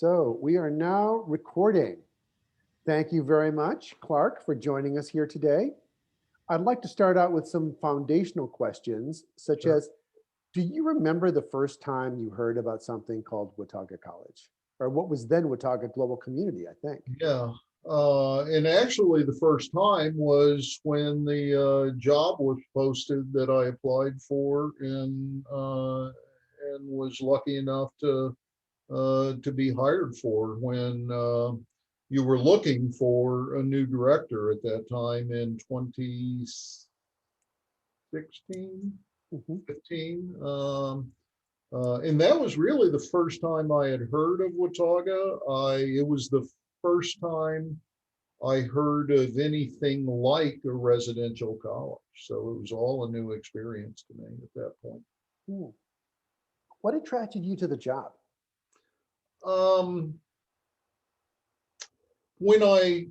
So we are now recording. Thank you very much, Clark, for joining us here today. I'd like to start out with some foundational questions, such Sure. as, do you remember the first time you heard about something called Watauga College? Or what was then Watauga Global Community, I think. Yeah. And actually, the first time was when the job was posted that I applied for, and was lucky enough to be hired for when you were looking for a new director at that time in 2016, Mhm. 15. And that was really the first time I had heard of Watauga. It was the first time I heard of anything like a residential college. So it was all a new experience to me at that point. Hmm. What attracted you to the job? Um, when I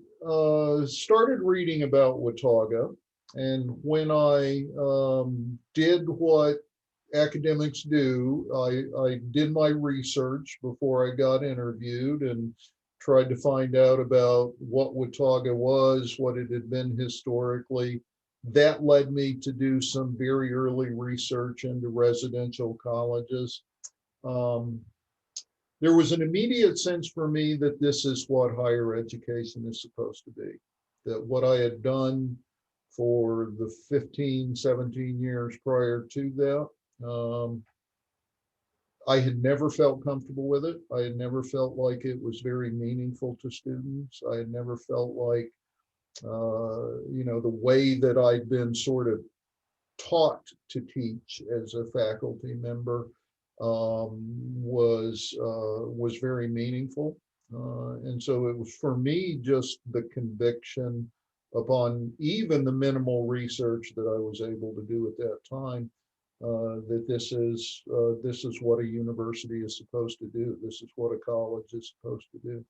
started reading about Watauga, and when I did what academics do, I did my research before I got interviewed and tried to find out about what Watauga was, what it had been historically. That led me to do some very early research into residential colleges. Um, there was an immediate sense for me that this is what higher education is supposed to be, that what I had done for the 15, 17 years prior to that, I had never felt comfortable with it. I had never felt like it was very meaningful to students. I had never felt like, the way that I'd been sort of taught to teach as a faculty member was very meaningful, and so it was for me just the conviction upon even the minimal research that I was able to do at that time, that this is what a university is supposed to do. This is what a college is supposed to do.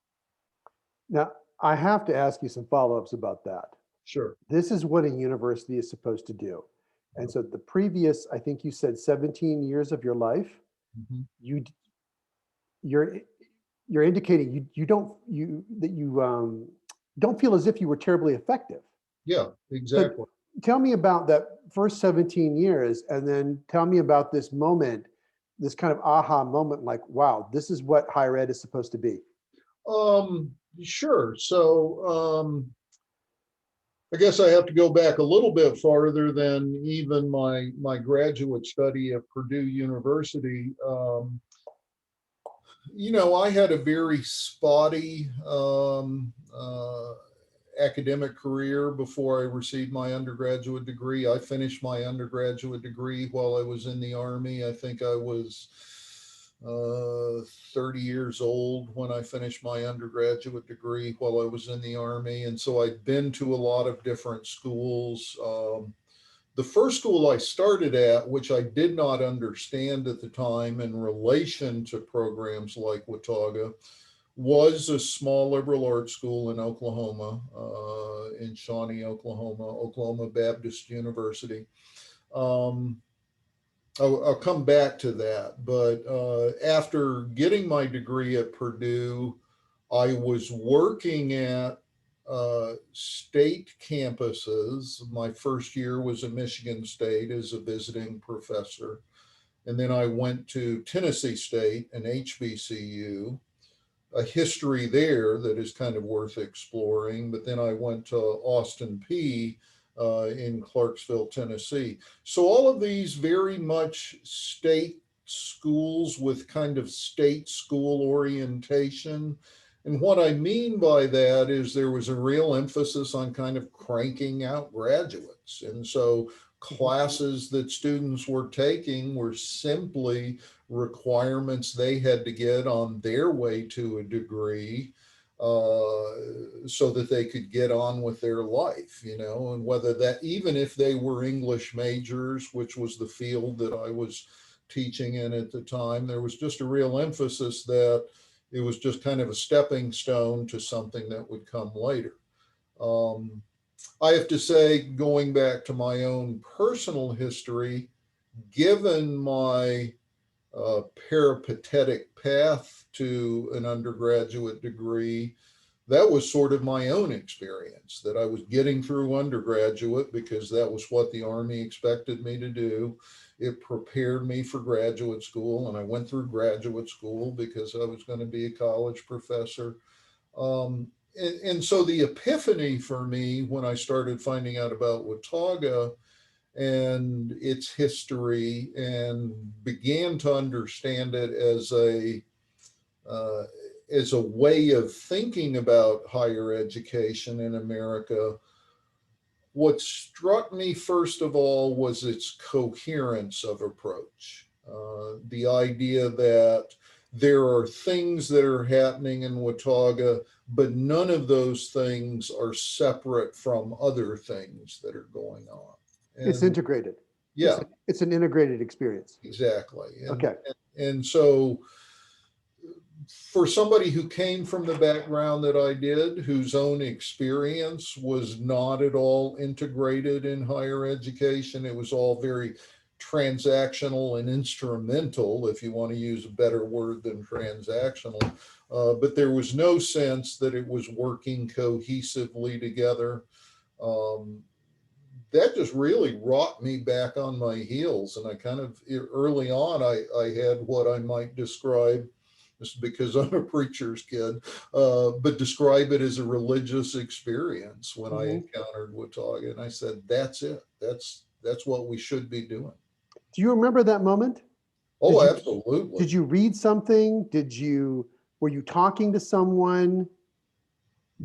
Now, I have to ask you some follow-ups about that. Sure. This is what a university is supposed to do. And so the previous, I think you said 17 years of your life, Mhm. you you're you're indicating you don't you that you don't feel as if you were terribly effective. Yeah, So exactly. tell me about that first 17 years, and then tell me about this moment, this kind of aha moment, like, wow, this is what higher ed is supposed to be. Sure. So, I guess I have to go back a little bit farther than even my graduate study at Purdue University. I had a very spotty academic career before I received my undergraduate degree. I finished my undergraduate degree while I was in the Army. I think I was 30 years old when I finished my undergraduate degree while I was in the Army. And so I'd been to a lot of different schools. The first school I started at, which I did not understand at the time in relation to programs like Watauga, was a small liberal arts school in Oklahoma, in Shawnee, Oklahoma, Oklahoma Baptist University. Um, I'll come back to that, but after getting my degree at Purdue, I was working at state campuses. My first year was at Michigan State as a visiting professor. And then I went to Tennessee State, an HBCU, a history there that is kind of worth exploring. But then I went to Austin P in Clarksville, Tennessee. So all of these very much state schools with kind of state school orientation. And what I mean by that is there was a real emphasis on kind of cranking out graduates. And so classes that students were taking were simply requirements they had to get on their way to a degree, so that they could get on with their life, and whether that, even if they were English majors, which was the field that I was teaching in at the time, there was just a real emphasis that it was just kind of a stepping stone to something that would come later. Um, I have to say, going back to my own personal history, given my peripatetic path to an undergraduate degree. That was sort of my own experience, that I was getting through undergraduate because that was what the Army expected me to do. It prepared me for graduate school, and I went through graduate school because I was going to be a college professor. And so the epiphany for me when I started finding out about Watauga and its history and began to understand it uh, as a way of thinking about higher education in America, what struck me first of all was its coherence of approach. The idea that there are things that are happening in Watauga, but none of those things are separate from other things that are going on. It's And integrated. yeah, It's an integrated experience. exactly. Okay. And so for somebody who came from the background that I did, whose own experience was not at all integrated in higher education, it was all very transactional and instrumental, if you want to use a better word than transactional. But there was no sense that it was working cohesively together. Um, that just really rocked me back on my heels. And I kind of early on, I had what I might describe, just because I'm a preacher's kid, but describe it as a religious experience when I Mhm. encountered Watauga. And I said, that's it. That's what we should be doing. Do you remember that moment? Oh, Did you absolutely. did you read something? Were you talking to someone?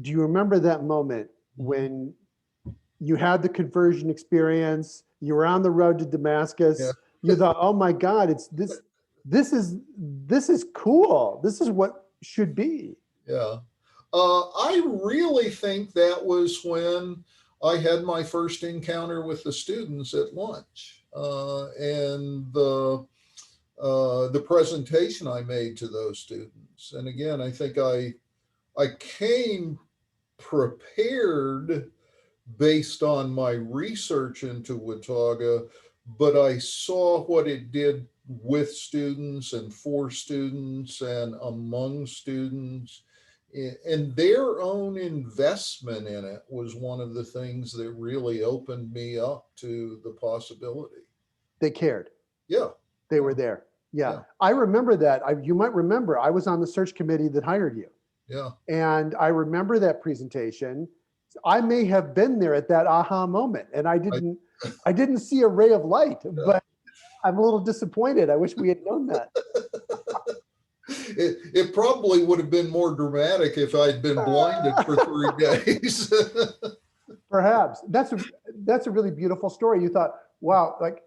Do you remember that moment when you had the conversion experience, you were on the road to Yeah. Damascus, you thought, "Oh my God, it's this is this is cool. This is what should be." Yeah. I really think that was when I had my first encounter with the students at lunch, and the presentation I made to those students. And again, I think I came prepared based on my research into Watauga, but I saw what it did with students and for students and among students. And their own investment in it was one of the things that really opened me up to the possibility. They cared. Yeah, They yeah, were there. Yeah. yeah, I remember that. You might remember I was on the search committee that hired you. yeah. And I remember that presentation. I may have been there at that aha moment and I, I didn't see a ray of light, yeah. but I'm a little disappointed. I wish we had known that. It probably would have been more dramatic if I'd been blinded for 3 days. Perhaps that's a really beautiful story. You thought, wow, like,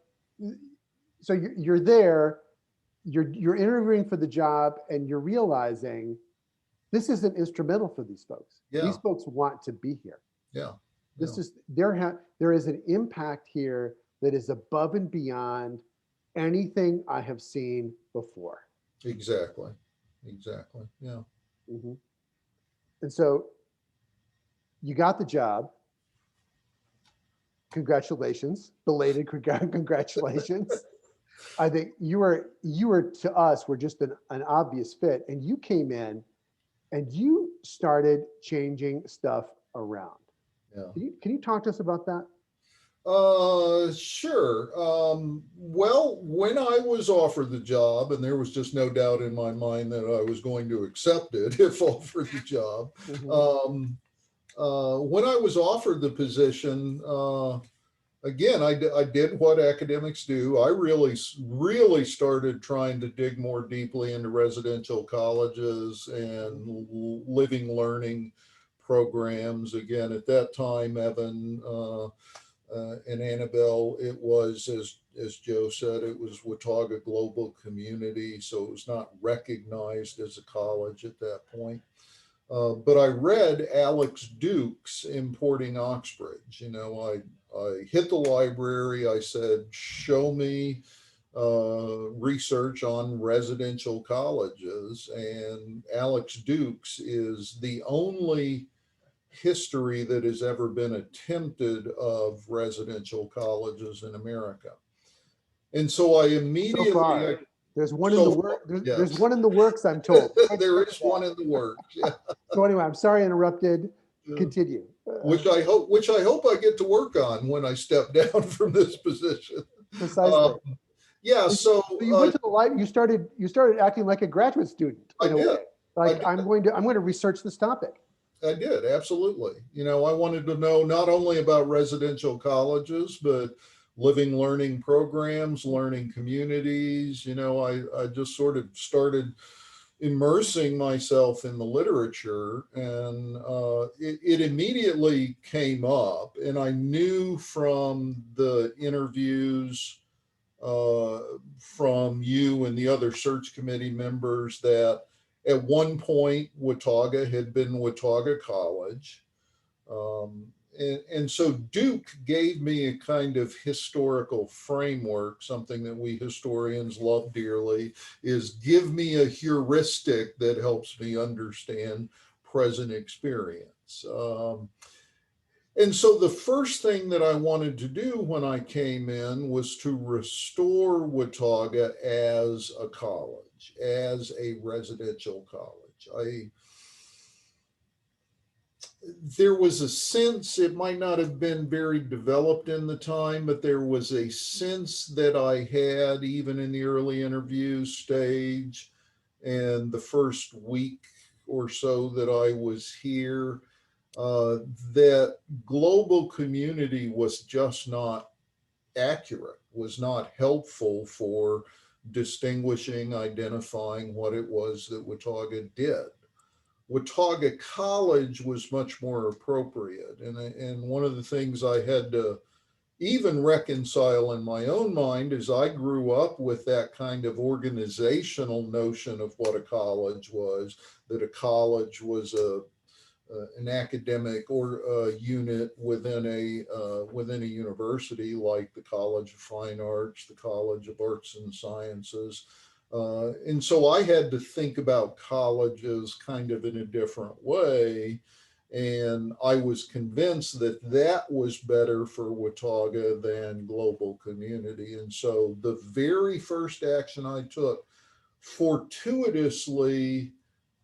so you're there, you're interviewing for the job, and you're realizing this isn't instrumental for these folks. These Yeah, folks want to be here. yeah, yeah, This is there is an impact here that is above and beyond anything I have seen before. exactly, exactly. Yeah, Mhm. And so you got the job. Congratulations, belated congratulations. I think you were to us were just an obvious fit, and you came in and you started changing stuff around. yeah. Can you talk to us about that? Sure. Well, when I was offered the job, and there was just no doubt in my mind that I was going to accept it if offered the job. Mhm. Um, when I was offered the position, again, I did what academics do. I really started trying to dig more deeply into residential colleges and living learning programs. Again, at that time, Evan and Annabelle, it was, as Joe said, it was Watauga Global Community, so it was not recognized as a college at that point. But I read Alex Duke's Importing Oxbridge. I hit the library. I said, show me research on residential colleges. And Alex Duke's is the only history that has ever been attempted of residential colleges in America. And so I So immediately, far, There's one in the So far, work. There's yes. one in the works, I'm told. There is one in the works. Yeah. So anyway, I'm sorry I interrupted. Continue. Which I hope I get to work on when I step down from this position. Uh, Precisely. yeah, So so you went to the light. You started acting like a graduate student I in a did. way. I Like did. I'm going to research this topic. I did, absolutely. I wanted to know not only about residential colleges, but living learning programs, learning communities. I just sort of started immersing myself in the literature, and it immediately came up. And I knew from the interviews uh, from you and the other search committee members that at one point Watauga had been Watauga College. And so Duke gave me a kind of historical framework, something that we historians love dearly, is give me a heuristic that helps me understand present experience. And so the first thing that I wanted to do when I came in was to restore Watauga as a college, as a residential college. There was a sense, it might not have been very developed in the time, but there was a sense that I had even in the early interview stage and the first week or so that I was here, uh, that global community was just not accurate, was not helpful for distinguishing, identifying what it was that Watauga did. Watauga College was much more appropriate. And one of the things I had to even reconcile in my own mind is I grew up with that kind of organizational notion of what a college was, that a college was an academic or unit within a university, like the College of Fine Arts, the College of Arts and Sciences. And so I had to think about colleges kind of in a different way. And I was convinced that that was better for Watauga than global community. And so the very first action I took, fortuitously,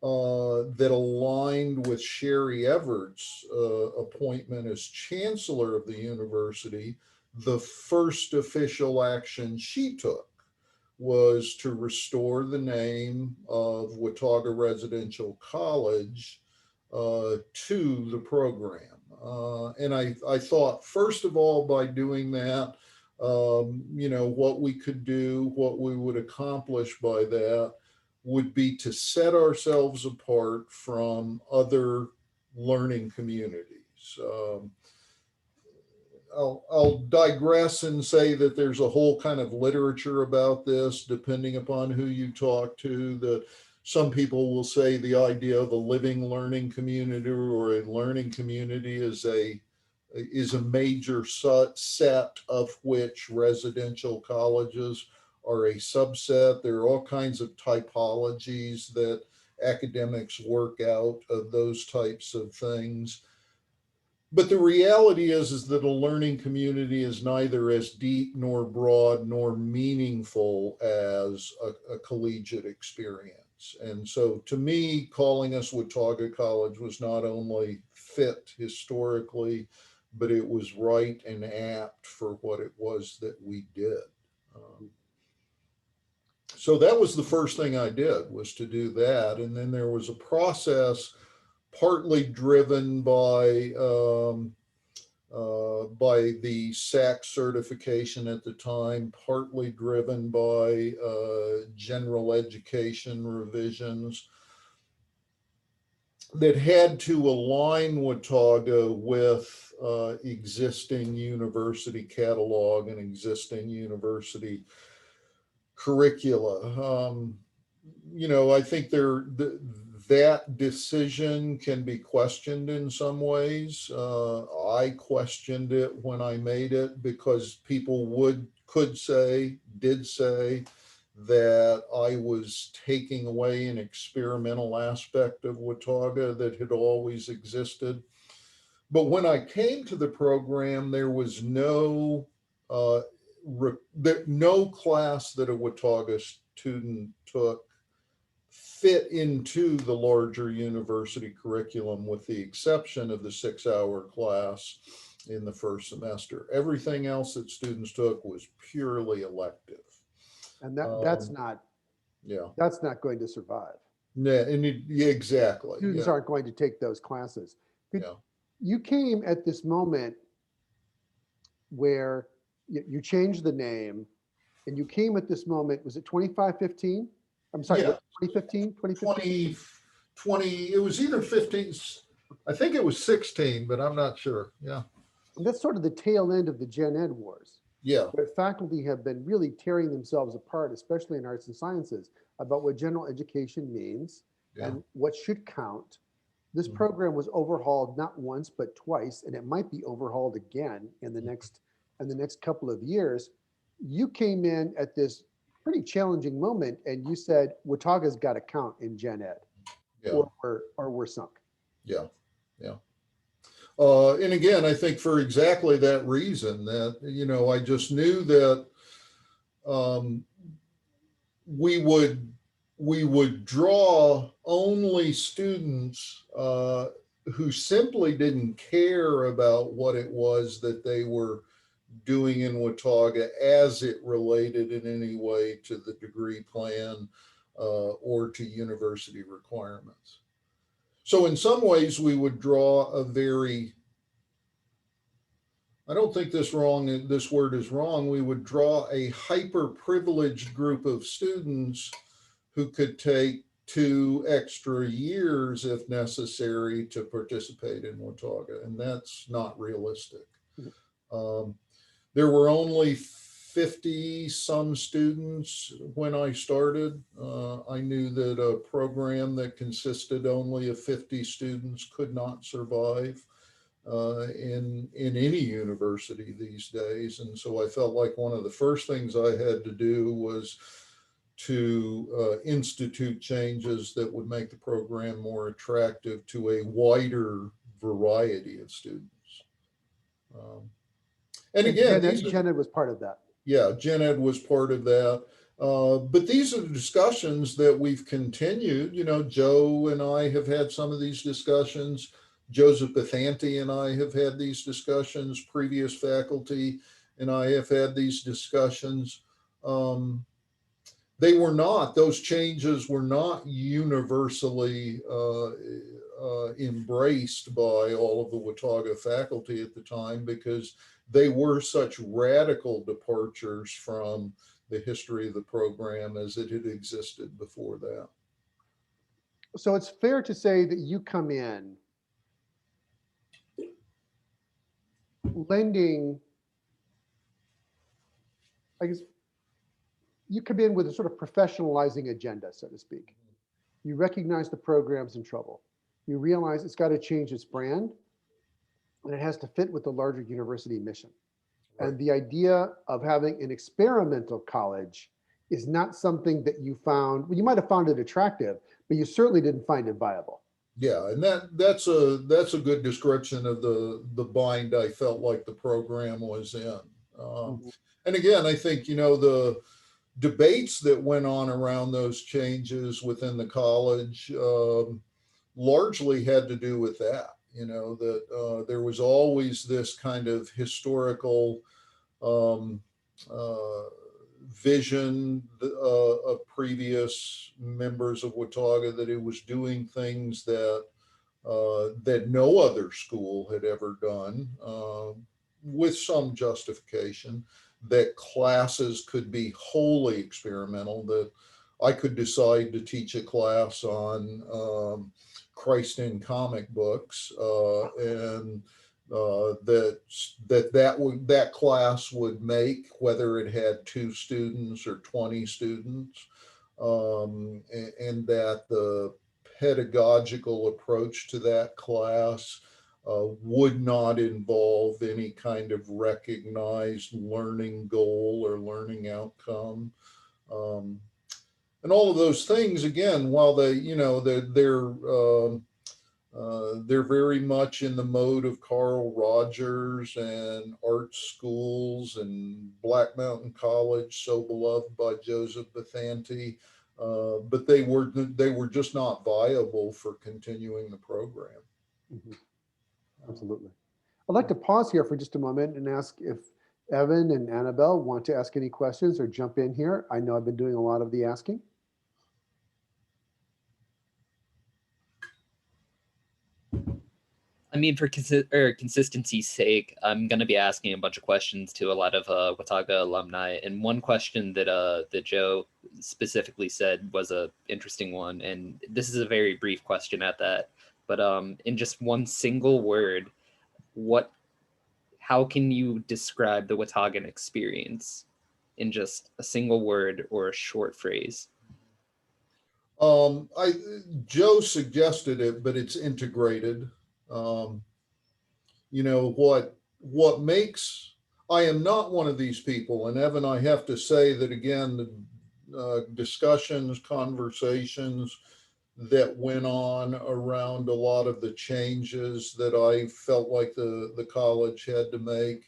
that aligned with Sherry Everett's appointment as chancellor of the university, the first official action she took was to restore the name of Watauga Residential College to the program. And I thought, first of all, by doing that, what we could do, what we would accomplish by that would be to set ourselves apart from other learning communities. I'll digress and say that there's a whole kind of literature about this, depending upon who you talk to. That some people will say the idea of a living learning community or a learning community is a major set of which residential colleges are a subset. There are all kinds of typologies that academics work out of those types of things. But the reality is that a learning community is neither as deep nor broad nor meaningful as a collegiate experience. And so to me, calling us Watauga College was not only fit historically, but it was right and apt for what it was that we did. Um, so that was the first thing I did, was to do that. And then there was a process partly driven by the SAC certification at the time, partly driven by general education revisions that had to align Watauga with existing university catalog and existing university curricula. I think that decision can be questioned in some ways. I questioned it when I made it because people did say that I was taking away an experimental aspect of Watauga that had always existed. But when I came to the program, there was no class that a Watauga student took fit into the larger university curriculum, with the exception of the 6-hour class in the first semester. Everything else that students took was purely elective. And Um, yeah, that's not going to survive. yeah, and yeah, exactly. Students Yeah, aren't going to take those classes. yeah, You came at this moment where you changed the name, and you came at this moment, was it 2515? I'm sorry, yeah. what, 2015, 2015? 20, 20. It was either 15. I think it was 16, but I'm not sure. Yeah, And that's sort of the tail end of the Gen Ed wars, yeah, where faculty have been really tearing themselves apart, especially in arts and sciences, about what general education means yeah. and what should count. This Mhm. program was overhauled not once but twice, and it might be overhauled again in the next couple of years. You came in at this pretty challenging moment, and you said Watauga's got to count in Gen Ed, Yeah, or we're sunk. yeah, yeah. And again, I think for exactly that reason, that, I just knew that um, we would we would draw only students who simply didn't care about what it was that they were doing in Watauga as it related in any way to the degree plan or to university requirements. So in some ways, we would draw a very, I don't think this word is wrong. We would draw a hyper privileged group of students who could take 2 extra years if necessary to participate in Watauga, and that's not realistic. Um, there were only 50 some students when I started. I knew that a program that consisted only of 50 students could not survive in any university these days. And so I felt like one of the first things I had to do was to institute changes that would make the program more attractive to a wider variety of students. Um, and And again, these are, Gen Ed was part of that. yeah, Gen Ed was part of that. But these are the discussions that we've continued. Joe and I have had some of these discussions. Joseph Bethanti and I have had these discussions. Previous faculty and I have had these discussions. Those changes were not universally embraced by all of the Watauga faculty at the time, because they were such radical departures from the history of the program as it had existed before that. So it's fair to say that you come in lending, I guess, you come in with a sort of professionalizing agenda, so to speak. You recognize the program's in trouble. You realize it's got to change its brand, and it has to fit with the larger university mission. Right. And the idea of having an experimental college is not something that you found, well, you might have found it attractive, but you certainly didn't find it viable. Yeah, and that's a good description of the bind I felt like the program was in. Um, Mhm. and again, I think the debates that went on around those changes within the college largely had to do with that. That there was always this kind of historical um, uh, vision of previous members of Watauga that it was doing things that no other school had ever done, with some justification, that classes could be wholly experimental, that I could decide to teach a class on Christ in comic books, and that class would make, whether it had 2 students or 20 students, and that the pedagogical approach to that class would not involve any kind of recognized learning goal or learning outcome. Um, and all of those things, again, while they're They're very much in the mode of Carl Rogers and art schools and Black Mountain College, so beloved by Joseph Bethanti. But they were just not viable for continuing the program. Mhm. Absolutely. I'd like to pause here for just a moment and ask if Evan and Annabelle want to ask any questions or jump in here. I know I've been doing a lot of the asking. I mean, for consistency's sake, I'm gonna be asking a bunch of questions to a lot of Watauga alumni, and one question that Joe specifically said was a interesting one, and this is a very brief question at that. But in just one single word, what? How can you describe the Wataugan experience in just a single word or a short phrase? I Joe suggested it, but it's integrated. Um, what makes I am not one of these people, and Evan, I have to say that again, the discussions, conversations that went on around a lot of the changes that I felt like the college had to make.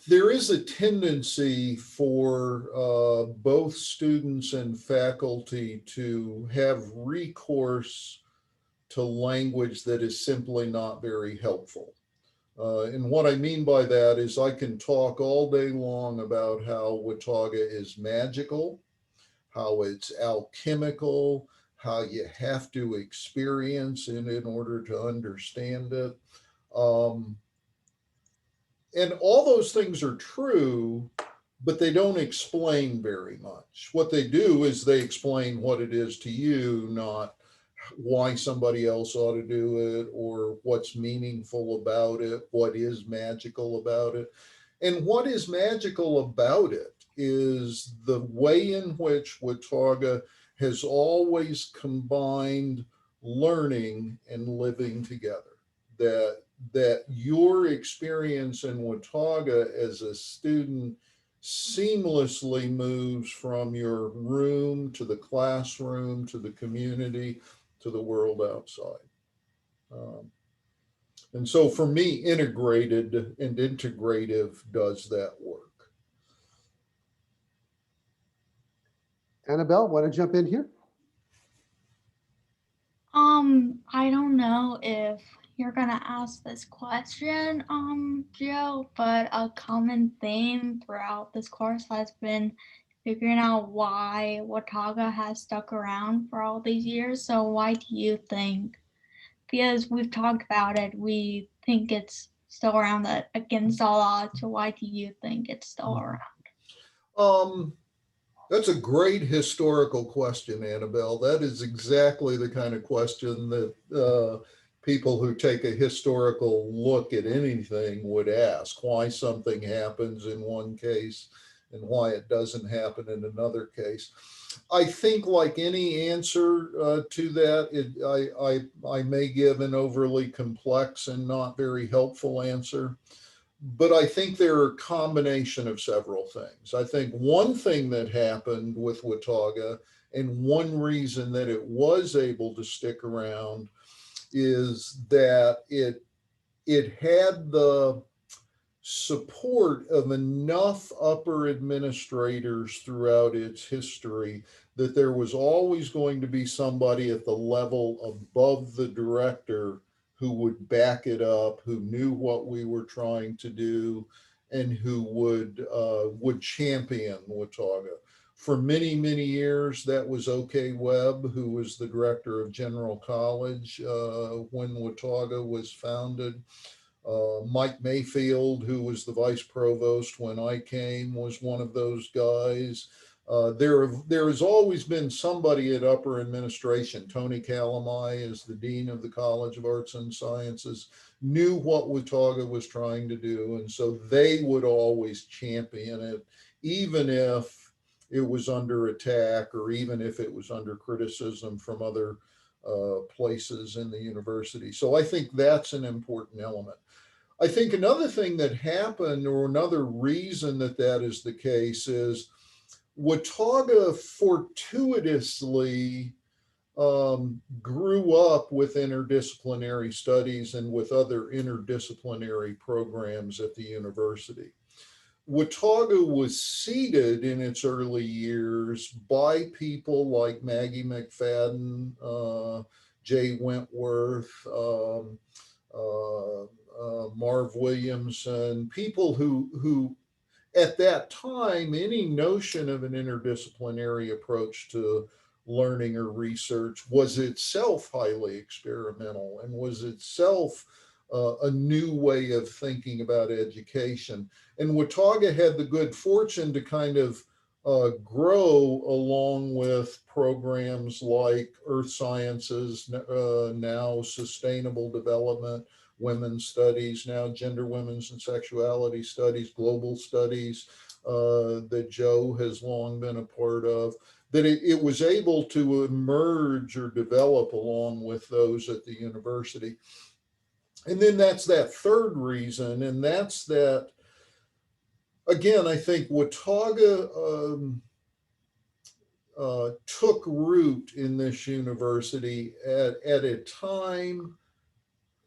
There is a tendency for both students and faculty to have recourse to language that is simply not very helpful. And what I mean by that is I can talk all day long about how Watauga is magical, how it's alchemical, how you have to experience it in order to understand it. Um, and all those things are true, but they don't explain very much. What they do is they explain what it is to you, not why somebody else ought to do it or what's meaningful about it, what is magical about it. And what is magical about it is the way in which Watauga has always combined learning and living together. That your experience in Watauga as a student seamlessly moves from your room to the classroom to the community to the world outside. Um, and so for me, integrated and integrative does that work. Annabelle, want to jump in here? I don't know if you're gonna ask this question, Joe, but a common theme throughout this course has been figuring out why Watauga has stuck around for all these years. So why do you think? Because we've talked about it, we think it's still around that against all odds. So why do you think it's still around? Um, that's a great historical question, Annabelle. That is exactly the kind of question that people who take a historical look at anything would ask: why something happens in one case and why it doesn't happen in another case. I think, like any answer to that, I may give an overly complex and not very helpful answer. But I think there are a combination of several things. I think one thing that happened with Watauga, and one reason that it was able to stick around, is that it had the support of enough upper administrators throughout its history that there was always going to be somebody at the level above the director who would back it up, who knew what we were trying to do, and who would champion Watauga. For many, many years, that was OK Webb, who was the director of General College when Watauga was founded. Mike Mayfield, who was the vice provost when I came, was one of those guys. There has always been somebody at upper administration. Tony Calamai is the dean of the College of Arts and Sciences, knew what Watauga was trying to do, and so they would always champion it, even if it was under attack or even if it was under criticism from other places in the university. So I think that's an important element. I think another thing that happened, or another reason that that is the case, is Watauga fortuitously grew up with interdisciplinary studies and with other interdisciplinary programs at the university. Watauga was seeded in its early years by people like Maggie McFadden, Jay Wentworth, Marv Williamson, people who at that time, any notion of an interdisciplinary approach to learning or research was itself highly experimental and was itself a new way of thinking about education. And Watauga had the good fortune to kind of grow along with programs like Earth Sciences, now Sustainable Development, Women's Studies, now Gender, Women's, and Sexuality Studies, Global Studies, that Joe has long been a part of, that it was able to emerge or develop along with those at the university. And then that's that third reason, and that's that, again, I think Watauga took root in this university at a time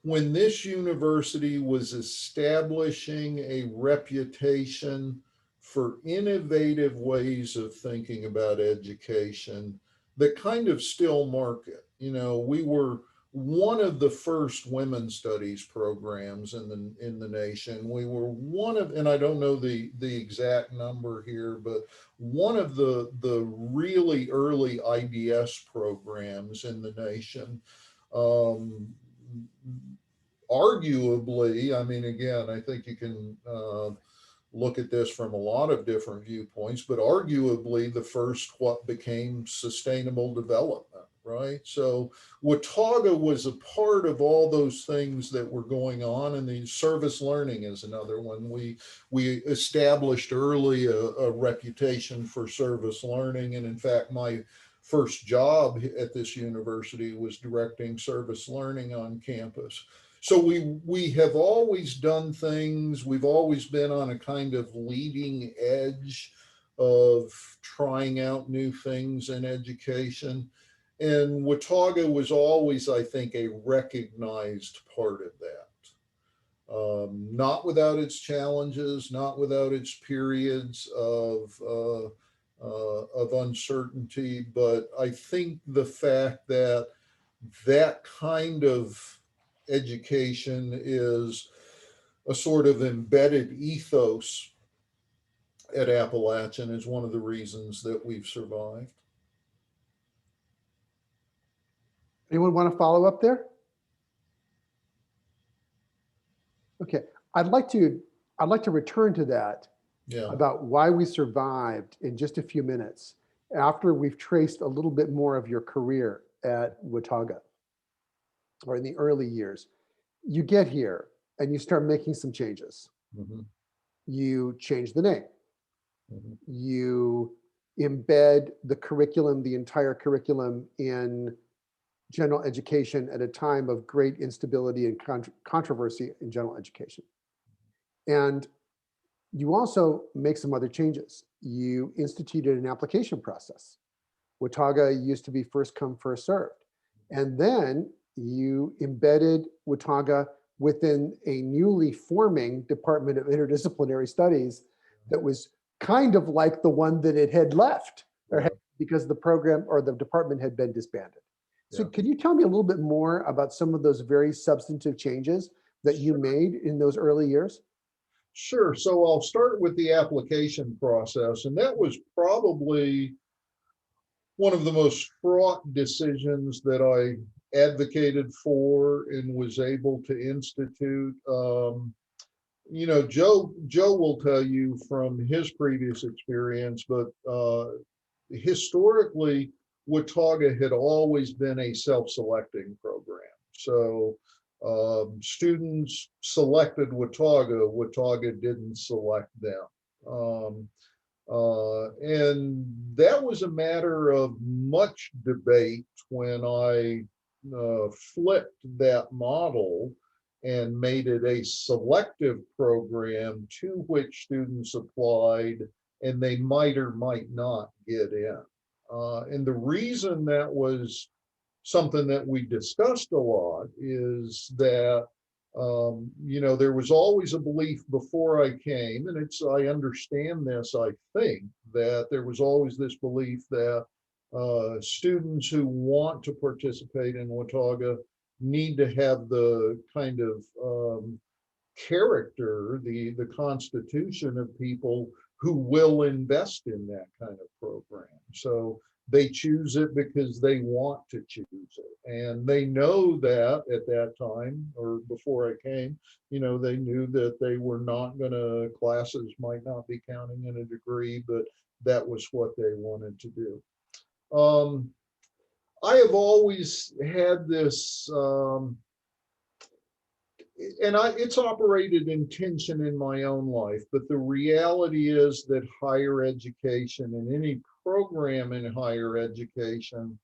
when this university was establishing a reputation for innovative ways of thinking about education that kind of still mark it. You know, we were one of the first women's studies programs in the nation. We were one of, and I don't know the exact number here, but one of the really early IDS programs in the nation. Arguably, I mean, again, I think you can look at this from a lot of different viewpoints, but arguably the first what became sustainable development, right? So Watauga was a part of all those things that were going on, and the service learning is another one. We established early a reputation for service learning, and in fact, my first job at this university was directing service learning on campus. So we have always done things, we've always been on a kind of leading edge of trying out new things in education. And Watauga was always, I think, a recognized part of that. Not without its challenges, not without its periods of uncertainty, but I think the fact that that kind of education is a sort of embedded ethos at Appalachian is one of the reasons that we've survived. Anyone want to follow up there? Okay, I'd like to return to that about why we survived in just a few minutes after we've traced a little bit more of your career at Watauga, or in the early years. You get here and you start making some changes. Mm-hmm. You change the name. Mm-hmm. You embed the curriculum, the entire curriculum, in general education at a time of great instability and controversy in general education. And you also make some other changes. You instituted an application process. Watauga used to be first come, first served. And then you embedded Watauga within a newly forming Department of Interdisciplinary Studies that was kind of like the one that it had left, because the program or the department had been disbanded. So can you tell me a little bit more about some of those very substantive changes that you made in those early years? Sure. So I'll start with the application process, and that was probably one of the most fraught decisions that I advocated for and was able to institute. You know, Joe will tell you from his previous experience, but historically, Watauga had always been a self-selecting program. So students selected Watauga, Watauga didn't select them. And that was a matter of much debate when I flipped that model and made it a selective program to which students applied and they might or might not get in. And the reason that was something that we discussed a lot is that, there was always a belief before I came, and I understand this, I think, that there was always this belief that students who want to participate in Watauga need to have the kind of character, the constitution of people who will invest in that kind of program. So they choose it because they want to choose it. And they know that at that time, or before I came, they knew that they were not going to, classes might not be counting in a degree, but that was what they wanted to do. I have always had this, and it's operated in tension in my own life, but the reality is that higher education and any program in higher education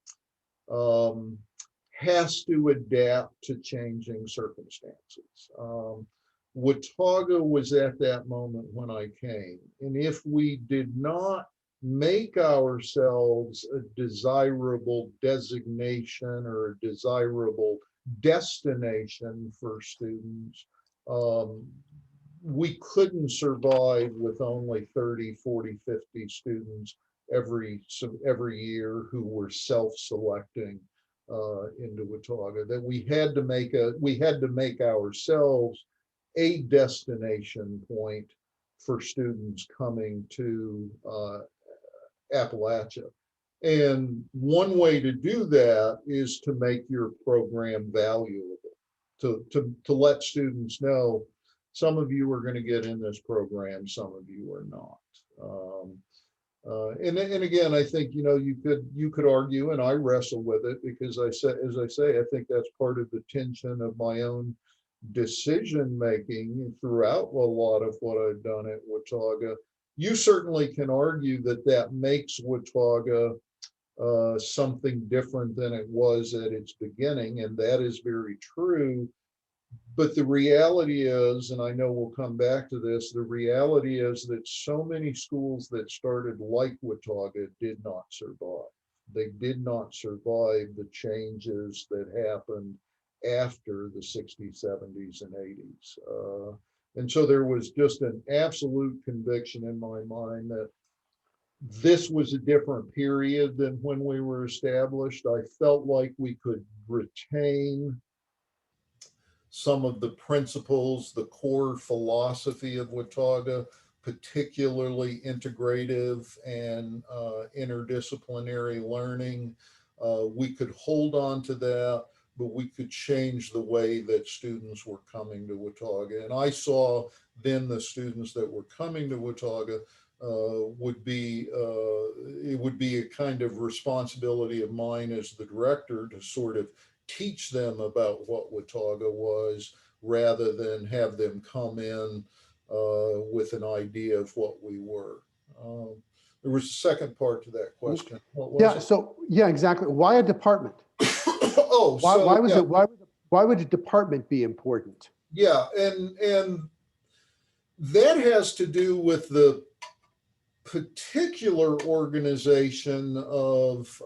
has to adapt to changing circumstances. Watauga was at that moment when I came, and if we did not make ourselves a desirable designation or a desirable destination for students, we couldn't survive with only 30, 40, 50 students every year who were self-selecting into Watauga. That we had to make ourselves a destination point for students coming to Appalachia. And one way to do that is to make your program valuable, to let students know some of you are going to get in this program, some of you are not. And again, I think you could argue, and I wrestle with it because as I say, I think that's part of the tension of my own decision making throughout a lot of what I've done at Watauga. You certainly can argue that makes Watauga something different than it was at its beginning, and that is very true. But the reality is, and I know we'll come back to this, the reality is that so many schools that started like Watauga did not survive. They did not survive the changes that happened after the 60s, 70s, and 80s. And so there was just an absolute conviction in my mind that this was a different period than when we were established. I felt like we could retain some of the principles, the core philosophy of Watauga, particularly integrative and interdisciplinary learning. We could hold on to that, but we could change the way that students were coming to Watauga. And I saw then the students that were coming to Watauga it would be a kind of responsibility of mine as the director to sort of teach them about what Watauga was, rather than have them come in with an idea of what we were. There was a second part to that question. What was Yeah. it? So yeah, exactly. Why a department? Oh, Why was yeah. it? Why would a department be important? Yeah, and that has to do with the particular organization of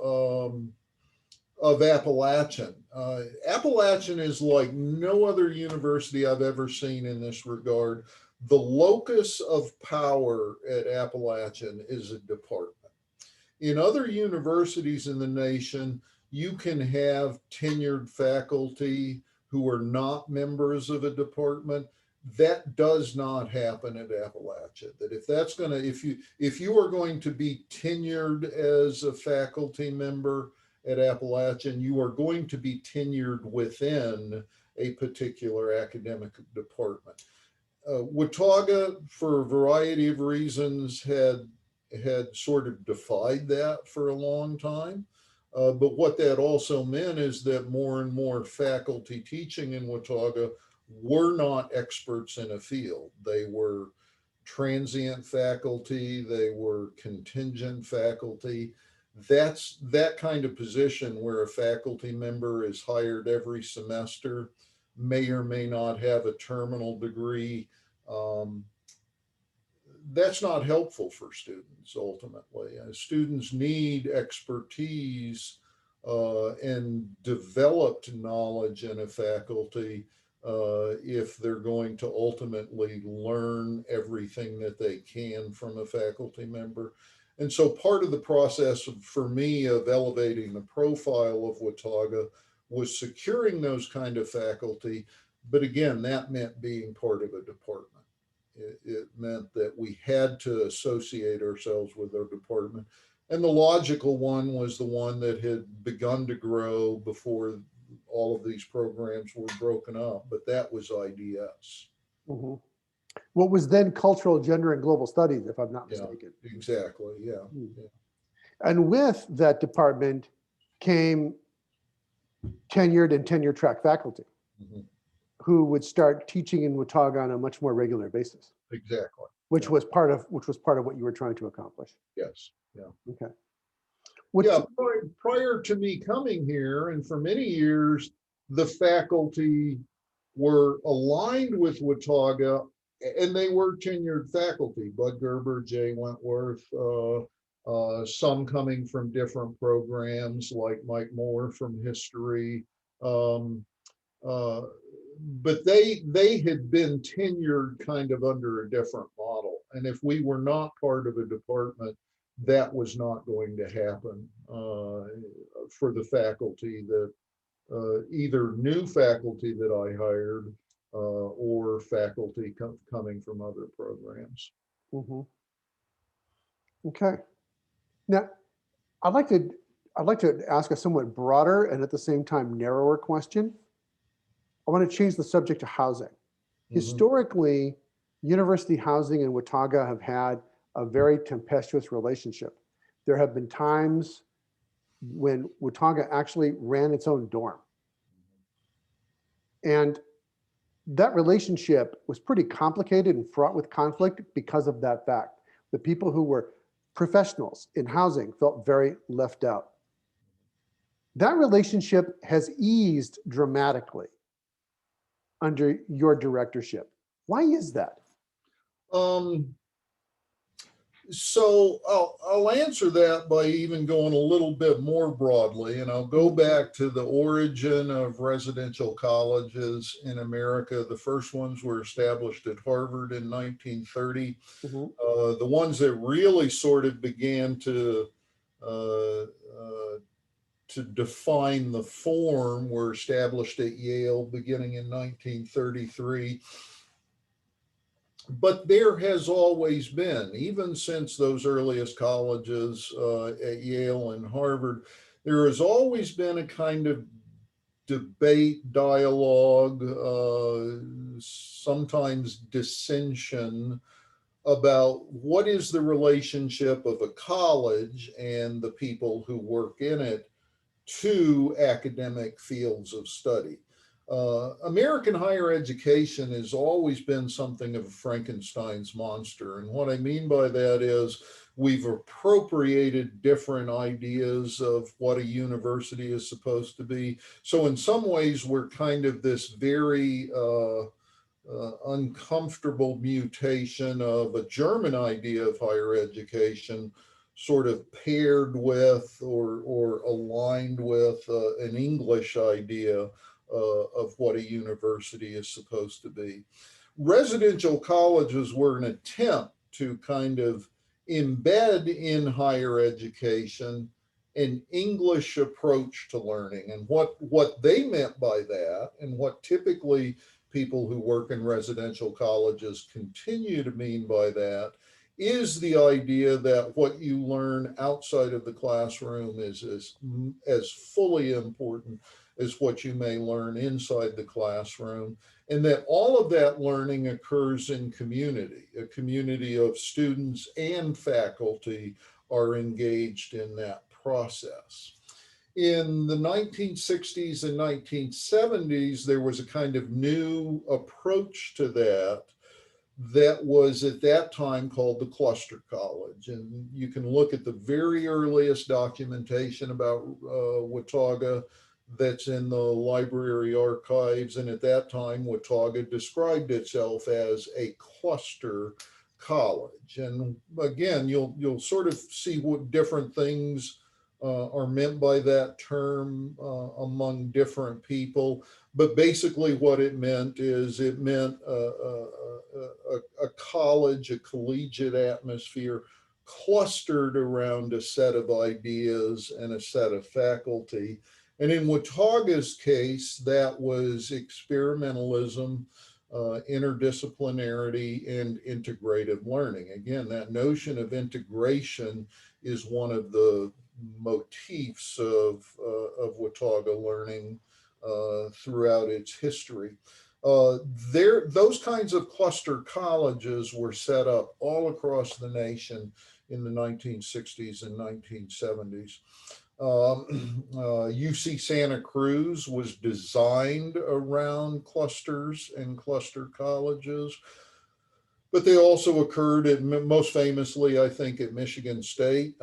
Appalachian. Appalachian is like no other university I've ever seen in this regard. The locus of power at Appalachian is a department. In other universities in the nation, you can have tenured faculty who are not members of a department. That does not happen at Appalachia. That if you are going to be tenured as a faculty member at Appalachian, you are going to be tenured within a particular academic department. Watauga, for a variety of reasons, had sort of defied that for a long time. But what that also meant is that more and more faculty teaching in Watauga were not experts in a field. They were transient faculty, they were contingent faculty. That's that kind of position where a faculty member is hired every semester, may or may not have a terminal degree. Um, that's not helpful for students ultimately. Students need expertise and developed knowledge in a faculty if they're going to ultimately learn everything that they can from a faculty member. And so part of the process for me of elevating the profile of Watauga was securing those kind of faculty. But again, that meant being part of a department. It meant that we had to associate ourselves with our department. And the logical one was the one that had begun to grow before all of these programs were broken up, but that was IDS. Mhm. What was then cultural, gender, and global studies, if I'm not Yeah, mistaken. exactly. Yeah. Yeah. And with that department came tenured and tenure track faculty Mhm. who would start teaching in Watauga on a much more regular basis, Exactly. which Yeah. was part of what you were trying to accomplish. Yes. Yeah. Okay. Yeah. Prior to me coming here, and for many years, the faculty were aligned with Watauga, and they were tenured faculty. Bud Gerber, Jay Wentworth, some coming from different programs like Mike Moore from history. Um, uh, but they had been tenured kind of under a different model. And if we were not part of a department, that was not going to happen for the faculty that either new faculty that I hired or faculty coming from other programs. Mhm. Okay. Now, I'd like to ask a somewhat broader and at the same time narrower question. I want to change the subject to housing. Historically, university housing and Watauga have had a very tempestuous relationship. There have been times when Watauga actually ran its own dorm. And that relationship was pretty complicated and fraught with conflict because of that fact. The people who were professionals in housing felt very left out. That relationship has eased dramatically under your directorship. Why is that? Um, So I'll answer that by even going a little bit more broadly, and I'll go back to the origin of residential colleges in America. The first ones were established at Harvard in 1930. Mhm. The ones that really sort of began uh, uh, to define the form were established at Yale beginning in 1933. But there has always been, even since those earliest colleges at Yale and Harvard, there has always been a kind of debate, dialogue, sometimes dissension about what is the relationship of a college and the people who work in it to academic fields of study. American higher education has always been something of a Frankenstein's monster. And what I mean by that is we've appropriated different ideas of what a university is supposed to be. So, in some ways, we're kind of this very uncomfortable mutation of a German idea of higher education, sort of paired with or aligned with an English idea of what a university is supposed to be. Residential colleges were an attempt to kind of embed in higher education an English approach to learning. And what they meant by that, and what typically people who work in residential colleges continue to mean by that, is the idea that what you learn outside of the classroom is as fully important as what you may learn inside the classroom, and that all of that learning occurs in community. A community of students and faculty are engaged in that process. In the 1960s and 1970s, there was a kind of new approach to that that was at that time called the cluster college. And you can look at the very earliest documentation about Watauga that's in the library archives. And at that time, Watauga described itself as a cluster college. And again, you'll sort of see what different things are meant by that term among different people. But basically what it meant is it meant a college, a collegiate atmosphere clustered around a set of ideas and a set of faculty. And in Watauga's case, that was experimentalism, interdisciplinarity, and integrative learning. Again, that notion of integration is one of the motifs of Watauga learning throughout its history. Those kinds of cluster colleges were set up all across the nation in the 1960s and 1970s. UC Santa Cruz was designed around clusters and cluster colleges, but they also occurred at, most famously, I think, at Michigan State.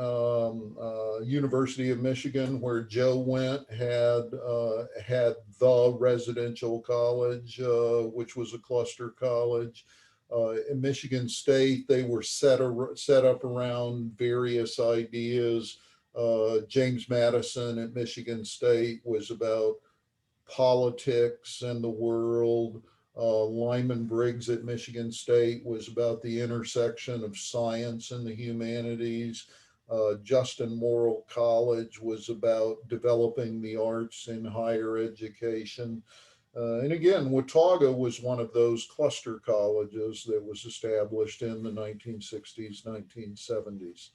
University of Michigan, where Joe went, had the residential college, which was a cluster college. In Michigan State, they were set up around various ideas. James Madison at Michigan State was about politics and the world. Lyman Briggs at Michigan State was about the intersection of science and the humanities. Justin Morrill College was about developing the arts in higher education. And again, Watauga was one of those cluster colleges that was established in the 1960s, 1970s.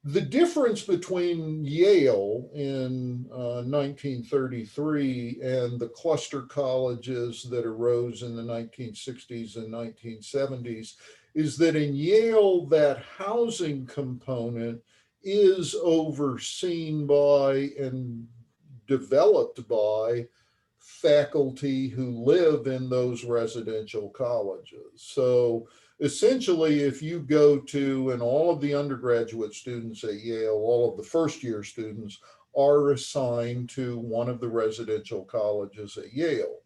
The difference between Yale in 1933 and the cluster colleges that arose in the 1960s and 1970s is that in Yale, that housing component is overseen by and developed by faculty who live in those residential colleges. So essentially, if you go to, and all of the undergraduate students at Yale, all of the first year students are assigned to one of the residential colleges at Yale.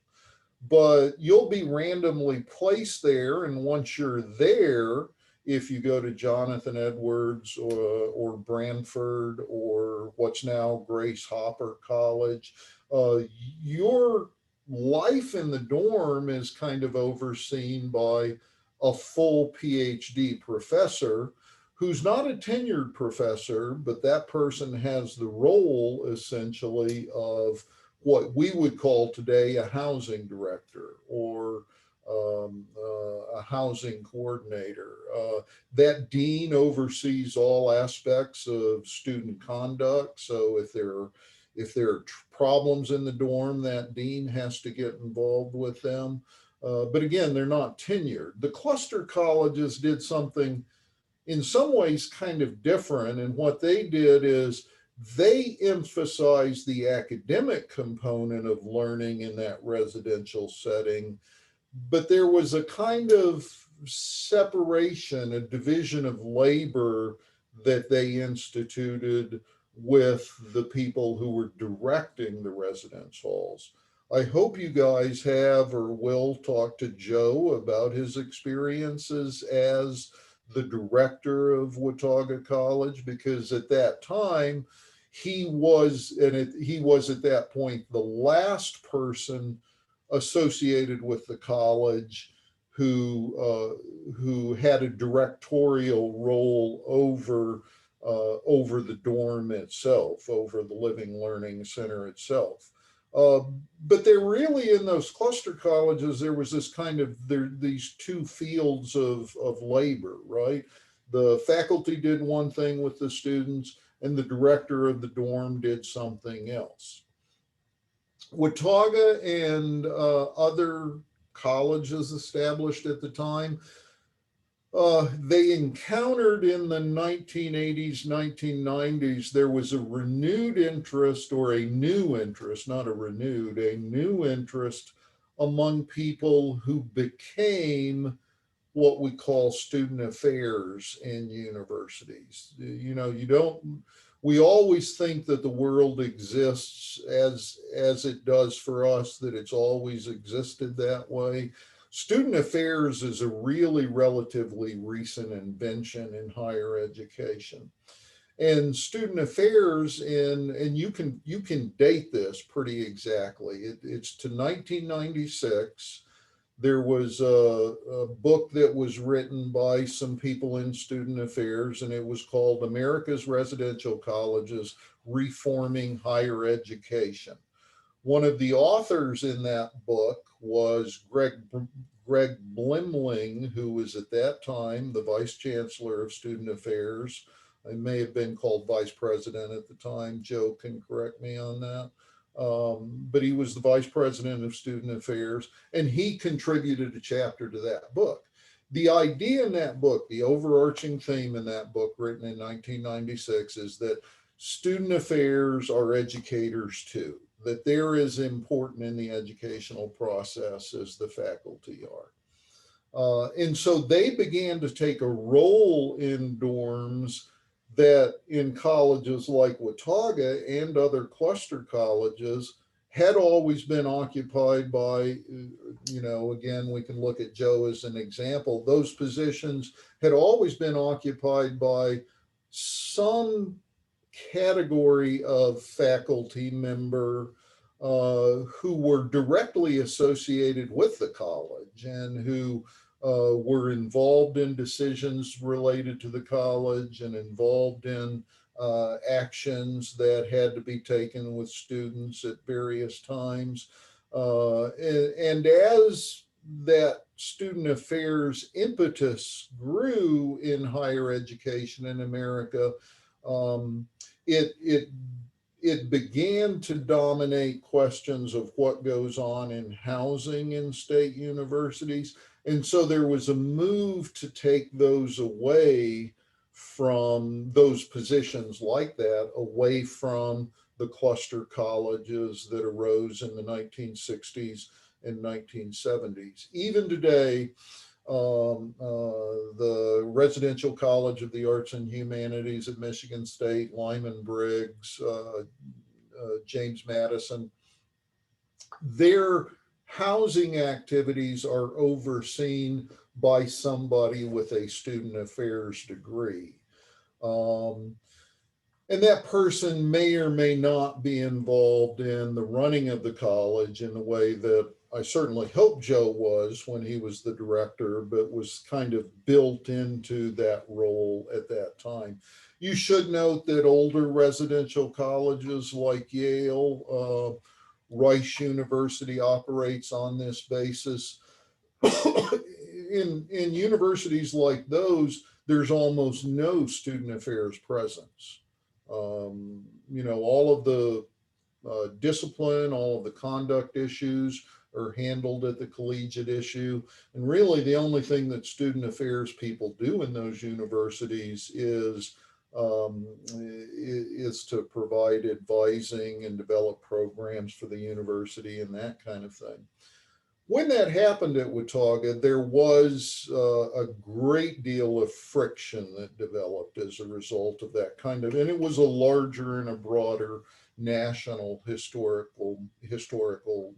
But you'll be randomly placed there, and once you're there, if you go to Jonathan Edwards or Branford or what's now Grace Hopper College, your life in the dorm is kind of overseen by a full PhD professor who's not a tenured professor, but that person has the role essentially of what we would call today a housing director or a housing coordinator. That dean oversees all aspects of student conduct. So if there are problems in the dorm, that dean has to get involved with them. But again, they're not tenured. The cluster colleges did something in some ways kind of different. And what they did is they emphasized the academic component of learning in that residential setting, but there was a kind of separation, a division of labor that they instituted with the people who were directing the residence halls. I hope you guys have or will talk to Joe about his experiences as the director of Watauga College, because at that time, he was at that point the last person associated with the college who had a directorial role over the dorm itself, over the Living Learning Center itself. But there really, in those cluster colleges, there was this kind of, these two fields of labor, right? The faculty did one thing with the students, and the director of the dorm did something else. Watauga and other colleges established at the time, they encountered in the 1980s, 1990s, there was a renewed interest, or a new interest, not a renewed, a new interest among people who became what we call student affairs in universities. You know, we always think that the world exists as it does for us, that it's always existed that way. Student affairs is a really relatively recent invention in higher education. And student affairs and you can date this pretty exactly. It's to 1996. There was a book that was written by some people in student affairs, and it was called America's Residential Colleges Reforming Higher Education. One of the authors in that book was Greg Blimling, who was at that time the vice chancellor of student affairs. I may have been called vice president at the time. Joe can correct me on that. But he was the vice president of student affairs, and he contributed a chapter to that book. The idea in that book, the overarching theme in that book written in 1996 is that student affairs are educators too, that they're as important in the educational process as the faculty are. And so they began to take a role in dorms that in colleges like Watauga and other cluster colleges had always been occupied by, again, we can look at Joe as an example. Those positions had always been occupied by some category of faculty member who were directly associated with the college and who were involved in decisions related to the college and involved in actions that had to be taken with students at various times. And as that student affairs impetus grew in higher education in America, it began to dominate questions of what goes on in housing in state universities. And so there was a move to take those away from those positions like that, away from the cluster colleges that arose in the 1960s and 1970s. Even today, the Residential College of the Arts and Humanities at Michigan State, Lyman Briggs, James Madison, their housing activities are overseen by somebody with a student affairs degree. And that person may or may not be involved in the running of the college in the way that I certainly hope Joe was when he was the director, but was kind of built into that role at that time. You should note that older residential colleges like Yale, Rice University operates on this basis. In universities like those, there's almost no student affairs presence. All of the discipline, all of the conduct issues are handled at the collegiate issue. And really the only thing that student affairs people do in those universities is to provide advising and develop programs for the university and that kind of thing. When that happened at Watauga, there was a great deal of friction that developed as a result of that kind of, and it was a larger and a broader national historical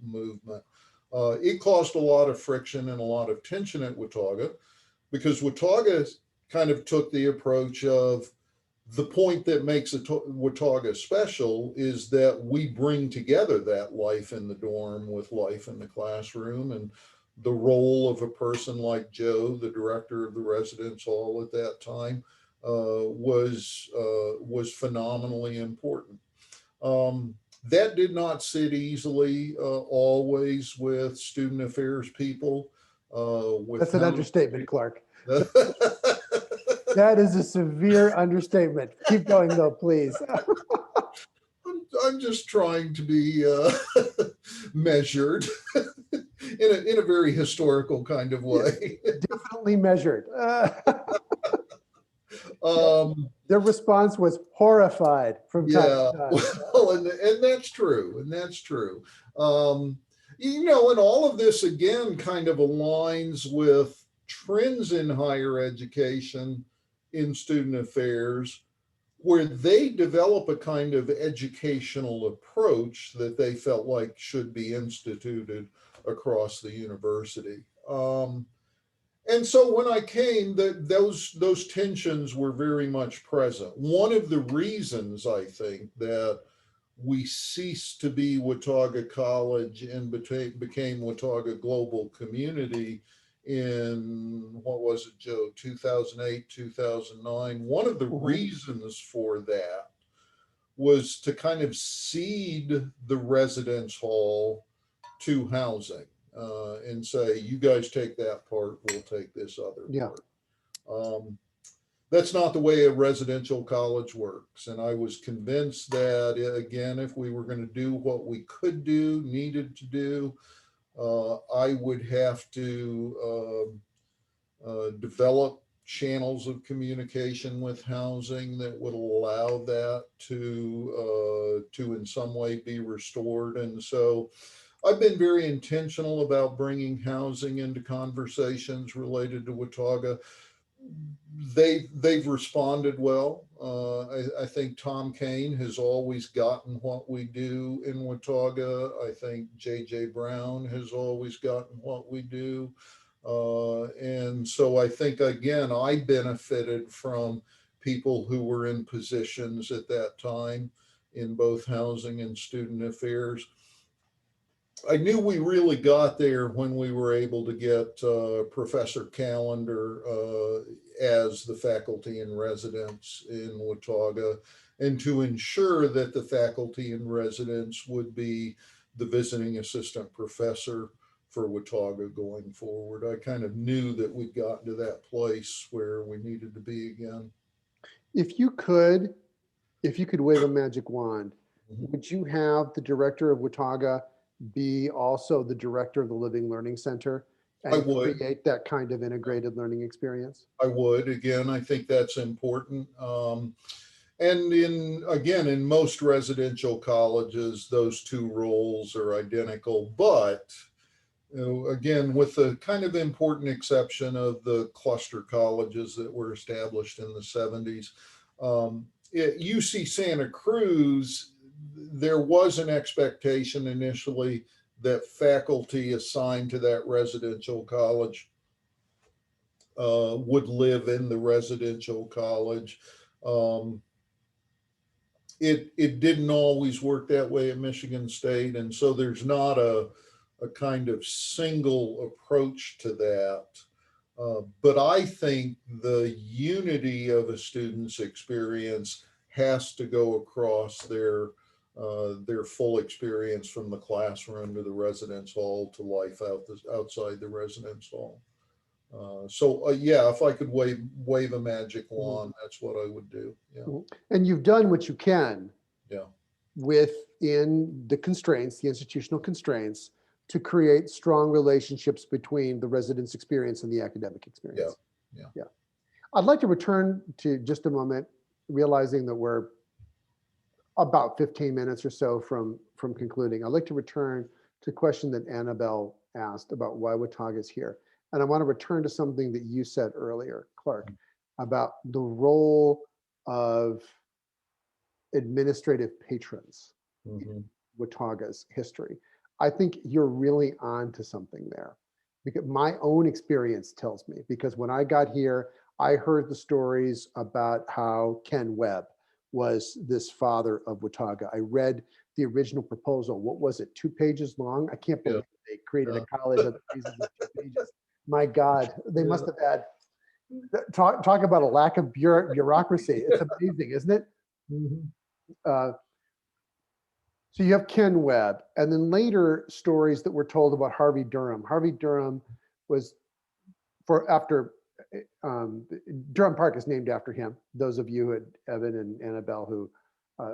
movement. It caused a lot of friction and a lot of tension at Watauga because Watauga kind of took the approach of, the point that makes Watauga special is that we bring together that life in the dorm with life in the classroom, and the role of a person like Joe, the director of the residence hall at that time, was phenomenally important. That did not sit easily always with student affairs people. That's an understatement, Clark. That is a severe understatement. Keep going though, please. I'm just trying to be measured in a very historical kind of way. Definitely measured. Their response was horrified from time to time. Well, and that's true, and that's true. And all of this again kind of aligns with trends in higher education, in student affairs, where they develop a kind of educational approach that they felt like should be instituted across the university. And so when I came, those tensions were very much present. One of the reasons I think that we ceased to be Watauga College and became Watauga Global Community in, what was it, Joe, 2008, 2009. One of the reasons for that was to kind of cede the residence hall to housing, and say, you guys take that part, we'll take this other part. Um, that's not the way a residential college works. And I was convinced that, again, if we were going to do what we could do, needed to do, I would have to develop channels of communication with housing that would allow that to in some way be restored. And so I've been very intentional about bringing housing into conversations related to Watauga. They've responded well. I think Tom Kane has always gotten what we do in Watauga. I think J.J. Brown has always gotten what we do. And so I think, again, I benefited from people who were in positions at that time in both housing and student affairs. I knew we really got there when we were able to get Professor Callender as the faculty in residence in Watauga, and to ensure that the faculty in residence would be the visiting assistant professor for Watauga going forward. I kind of knew that we'd gotten to that place where we needed to be again. If you could wave a magic wand, would you have the director of Watauga be also the director of the Living Learning Center and create that kind of integrated learning experience? I would. Again, I think that's important. And in most residential colleges, those two roles are identical. But again, with the kind of important exception of the cluster colleges that were established in the 70s, at UC Santa Cruz, there was an expectation initially that faculty assigned to that residential college would live in the residential college. It didn't always work that way at Michigan State, and so there's not a kind of single approach to that. But I think the unity of a student's experience has to go across their full experience from the classroom to the residence hall to life outside the residence hall. Yeah, if I could wave a magic wand, that's what I would do. Yeah. And you've done what you can. Yeah. Within the constraints, the institutional constraints, to create strong relationships between the residence experience and the academic experience. Yeah. I'd like to return to just a moment, realizing that we're about 15 minutes or so from concluding. I'd like to return to a question that Annabelle asked about why Watauga is here. And I want to return to something that you said earlier, Clark, about the role of administrative patrons in Watauga's history. I think you're really on to something there, because my own experience tells me, because when I got here, I heard the stories about how Ken Webb was this father of Watauga. I read the original proposal. What was it, 2 pages long? I can't believe they created a college on the basis of 2 pages. My God, they must have had, talk about a lack of bureaucracy. It's amazing, isn't it? So you have Ken Webb, and then later stories that were told about Harvey Durham. Harvey Durham was, Durham Park is named after him. Those of you, Evan and Annabelle, who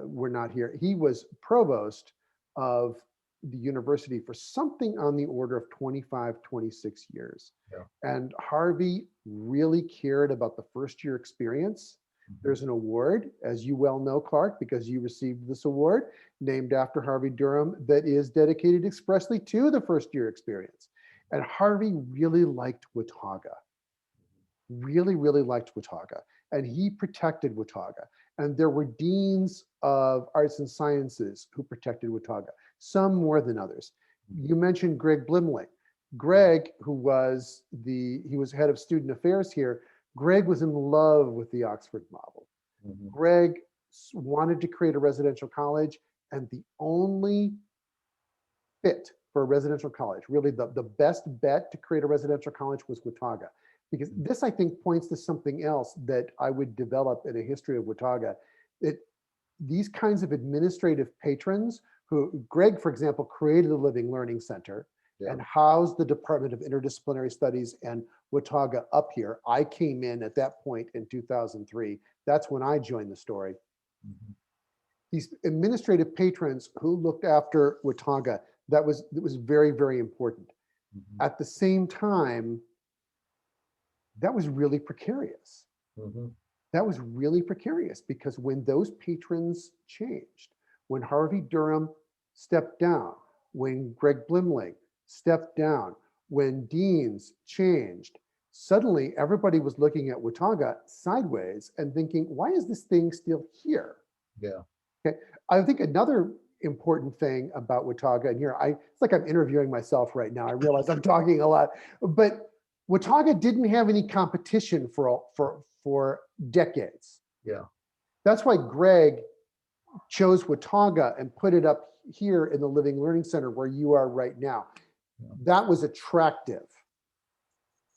were not here, he was provost of the university for something on the order of 25, 26 years. Yeah. And Harvey really cared about the first year experience. There's an award, as you well know, Clark, because you received this award, named after Harvey Durham, that is dedicated expressly to the first year experience. And Harvey really liked Watauga, really liked Watauga, and he protected Watauga. And there were deans of arts and sciences who protected Watauga, some more than others. You mentioned Greg Blimley. Greg, he was head of student affairs here. Greg was in love with the Oxford model. Mhm. Greg wanted to create a residential college, and the only fit for a residential college, really the best bet to create a residential college was Watauga. Because this, I think, points to something else that I would develop in a history of Watauga. That these kinds of administrative patrons who, Greg, for example, created the Living Learning Center Yeah. and housed the Department of Interdisciplinary Studies and Watauga up here. I came in at that point in 2003. That's when I joined the story. Mhm. These administrative patrons who looked after Watauga, that was very, very important. Mhm. At the same time, that was really precarious. Mhm. That was really precarious because when those patrons changed, when Harvey Durham stepped down, when Greg Blimling stepped down, when deans changed, suddenly everybody was looking at Watauga sideways and thinking, why is this thing still here? Yeah. Okay. I think another important thing about Watauga, and here it's like I'm interviewing myself right now. I realize I'm talking a lot, but Watauga didn't have any competition for decades. Yeah. That's why Greg chose Watauga and put it up here in the Living Learning Center where you are right now. Yeah. That was attractive.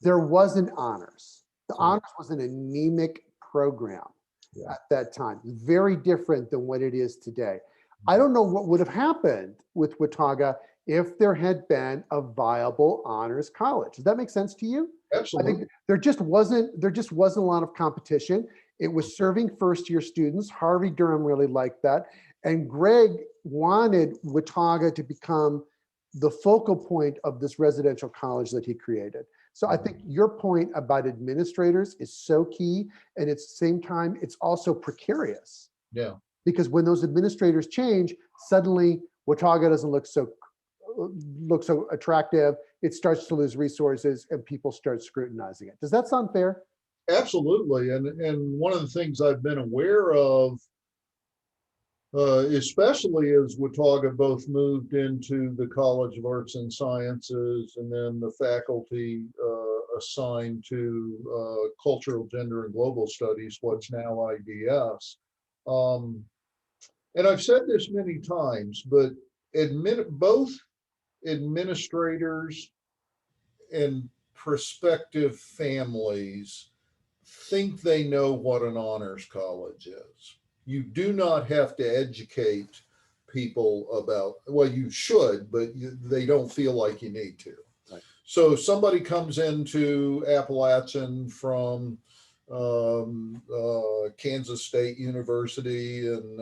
There wasn't honors. The So- honors was an anemic program Yeah. at that time. Very different than what it is today. I don't know what would have happened with Watauga if there had been a viable honors college. Does that make sense to you? I Absolutely. think there just wasn't a lot of competition. It was serving first year students. Harvey Durham really liked that. And Greg wanted Watauga to become the focal point of this residential college that he created. So I think your point about administrators is so key. And at the same time, it's also precarious. Yeah. Because when those administrators change, suddenly Watauga doesn't look so attractive. It starts to lose resources and people start scrutinizing it. Does that sound fair? Absolutely. And one of the things I've been aware of, especially as Watauga both moved into the College of Arts and Sciences and then the faculty assigned to Cultural, Gender, and Global Studies, what's now IDS. And I've said this many times, but both administrators and prospective families think they know what an honors college is. You do not have to educate people about, well, you should, but they don't feel like you need to. Right. So somebody comes into Appalachian from Kansas State University, and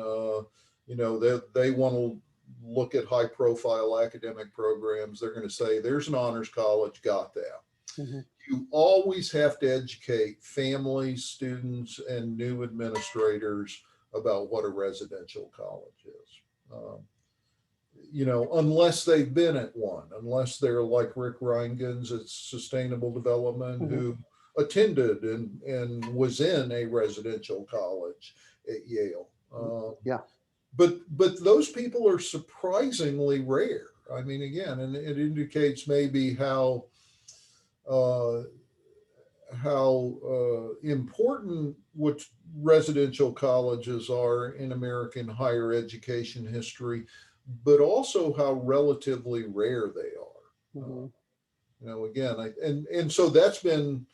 they want to look at high profile academic programs. They're going to say, there's an honors college, got that. Mm-hmm. You always have to educate families, students, and new administrators about what a residential college is. Unless they've been at one, unless they're like Rick Reingans at Sustainable Development, Mm-hmm. who attended and was in a residential college at Yale. Yeah. But those people are surprisingly rare. I mean, again, and it indicates maybe how important what residential colleges are in American higher education history, but also how relatively rare they are. Mm-hmm. Again, and so that's been,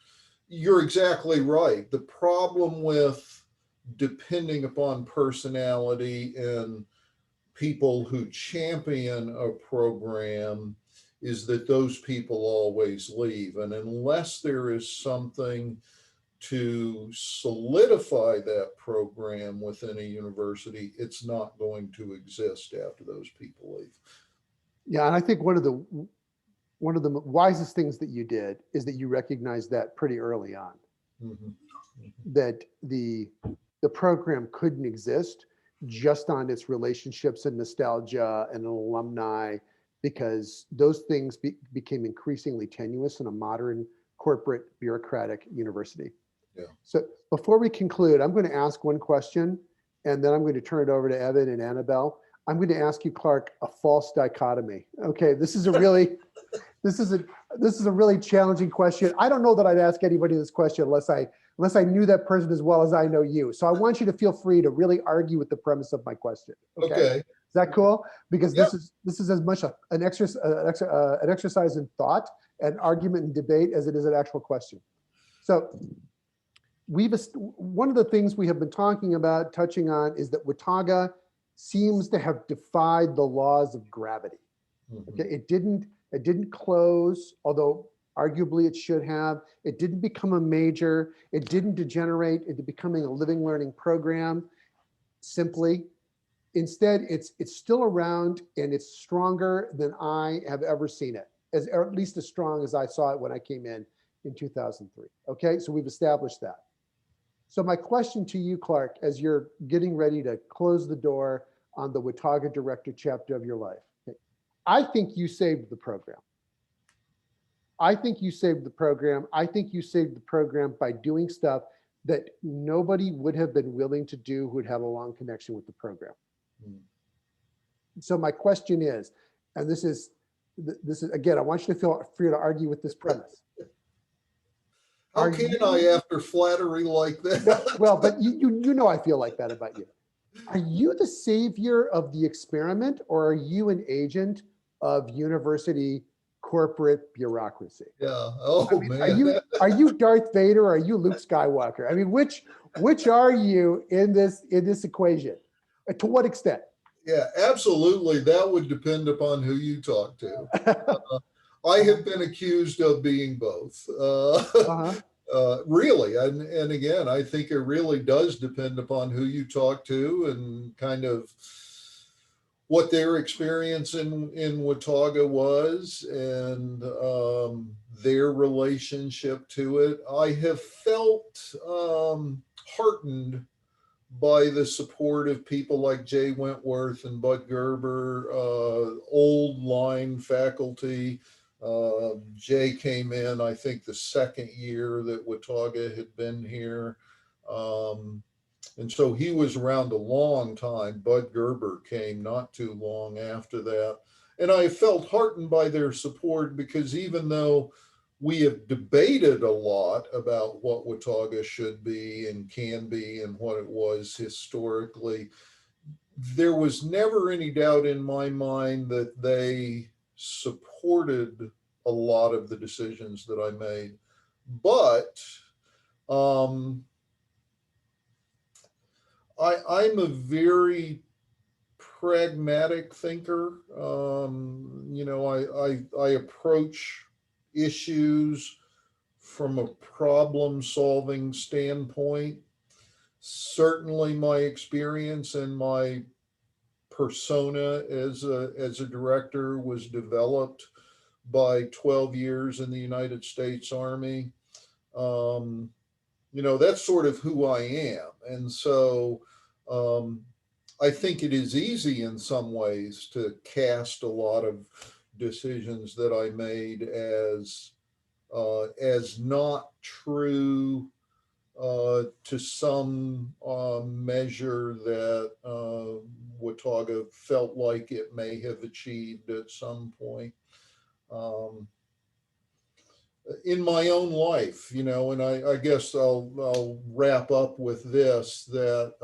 you're exactly right. The problem with depending upon personality and people who champion a program is that those people always leave. And unless there is something to solidify that program within a university, it's not going to exist after those people leave. Yeah, and I think one of the wisest things that you did is that you recognized that pretty early on. Mm-hmm. That the program couldn't exist just on its relationships and nostalgia and alumni, because those things became increasingly tenuous in a modern corporate bureaucratic university. Yeah. So before we conclude, I'm going to ask one question, and then I'm going to turn it over to Evan and Annabelle. I'm going to ask you, Clark, a false dichotomy. Okay, this is a This is a really challenging question. I don't know that I'd ask anybody this question unless I knew that person as well as I know you. So I want you to feel free to really argue with the premise of my question. Okay. Okay. Is that cool? Because Yep. this is as much an exercise in thought and argument and debate as it is an actual question. So one of the things we have been talking about, touching on, is that Watauga seems to have defied the laws of gravity. Mhm. Okay, it didn't close, although arguably it should have. It didn't become a major. It didn't degenerate into becoming a living learning program simply. Instead, it's still around, and it's stronger than I have ever seen it, or at least as strong as I saw it when I came in 2003. Okay, so we've established that. So my question to you, Clark, as you're getting ready to close the door on the Watauga Director chapter of your life, okay, I think you saved the program. I think you saved the program. I think you saved the program by doing stuff that nobody would have been willing to do who would have a long connection with the program. Mm. So my question is, and this is again, I want you to feel free to argue with this premise. How can I after flattery like that? Well, but you know I feel like that about you. Are you the savior of the experiment, or are you an agent of university corporate bureaucracy? Yeah. Oh, I mean, man. are you Darth Vader, or are you Luke Skywalker? I mean, which are you in this equation? To what extent? Yeah, absolutely. That would depend upon who you talk to. I have been accused of being both. Uh-huh. Really, and again, I think it really does depend upon who you talk to and kind of what their experience in Watauga was, and their relationship to it. I have felt heartened by the support of people like Jay Wentworth and Bud Gerber, old line faculty. Jay came in, I think, the second year that Watauga had been here. And so he was around a long time. Bud Gerber came not too long after that. And I felt heartened by their support, because even though we have debated a lot about what Watauga should be and can be and what it was historically, there was never any doubt in my mind that they supported a lot of the decisions that I made. But I'm a very pragmatic thinker. I approach issues from a problem solving standpoint. Certainly my experience and my persona as a director was developed by 12 years in the United States Army. That's sort of who I am. And so I think it is easy in some ways to cast a lot of decisions that I made as not true to some measure that Watauga felt like it may have achieved at some point. In my own life, and I guess I'll wrap up with this, that,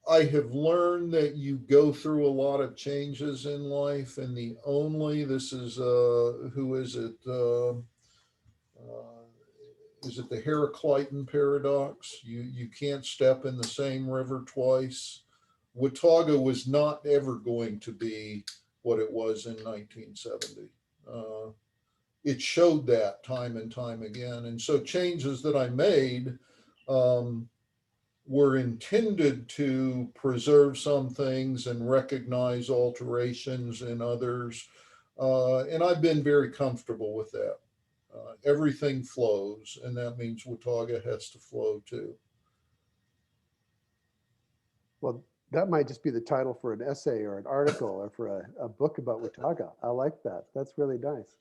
I have learned that you go through a lot of changes in life, and this is, who is it? Is it the Heraclitan paradox? You can't step in the same river twice. Watauga was not ever going to be what it was in 1970. It showed that time and time again. And so changes that I made were intended to preserve some things and recognize alterations in others. And I've been very comfortable with that. Everything flows, and that means Watauga has to flow too. Well, that might just be the title for an essay or an article or for a book about Watauga. I like that. That's really nice.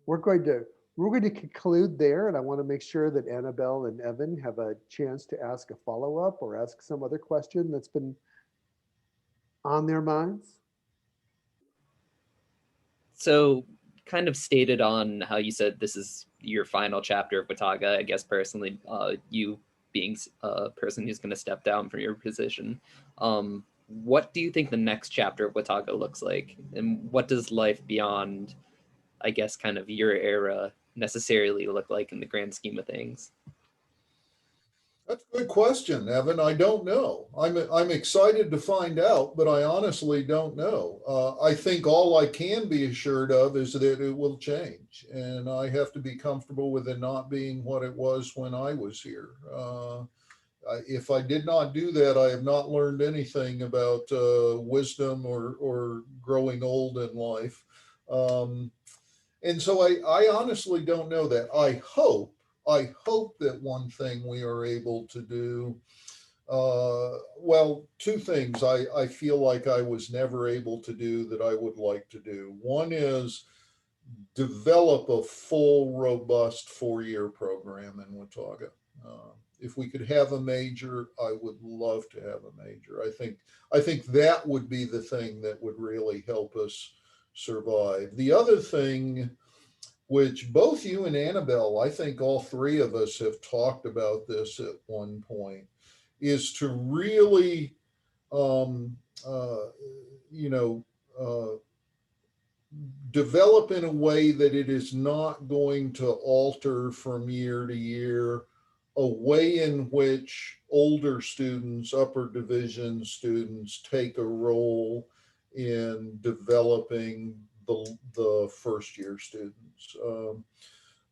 We're going to conclude there, and I want to make sure that Annabelle and Evan have a chance to ask a follow-up or ask some other question that's been on their minds. So kind of stated on how you said this is your final chapter of Watauga. I guess personally, you being a person who's going to step down from your position, what do you think the next chapter of Watauga looks like? And what does life beyond, I guess, kind of your era necessarily look like in the grand scheme of things? That's a good question, Evan. I don't know. I'm excited to find out, but I honestly don't know. I think all I can be assured of is that it will change, and I have to be comfortable with it not being what it was when I was here. If I did not do that, I have not learned anything about wisdom or growing old in life. Um, and so I honestly don't know that. I hope that one thing we are able to do, well, two things I feel like I was never able to do that I would like to do. One is develop a full, robust 4-year program in Watauga. If we could have a major, I would love to have a major. I think that would be the thing that would really help us survive. The other thing, which both you and Annabelle, I think all three of us have talked about this at one point, is to really, um, uh, you know, develop in a way that it is not going to alter from year to year, a way in which older students, upper division students, take a role in developing the first year students.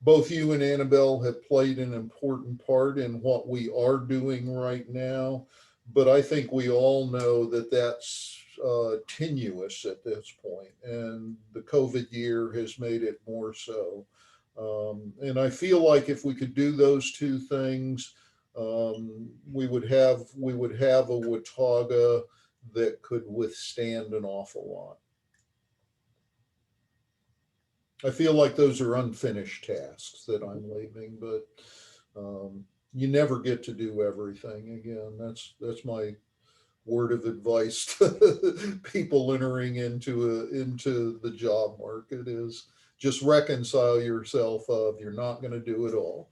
Both you and Annabelle have played an important part in what we are doing right now, but I think we all know that that's tenuous at this point, and the COVID year has made it more so. And I feel like if we could do those two things, we would have a Watauga that could withstand an awful lot. I feel like those are unfinished tasks that I'm leaving, but you never get to do everything. Again, that's my word of advice to people entering into the job market is just reconcile yourself of you're not going to do it all.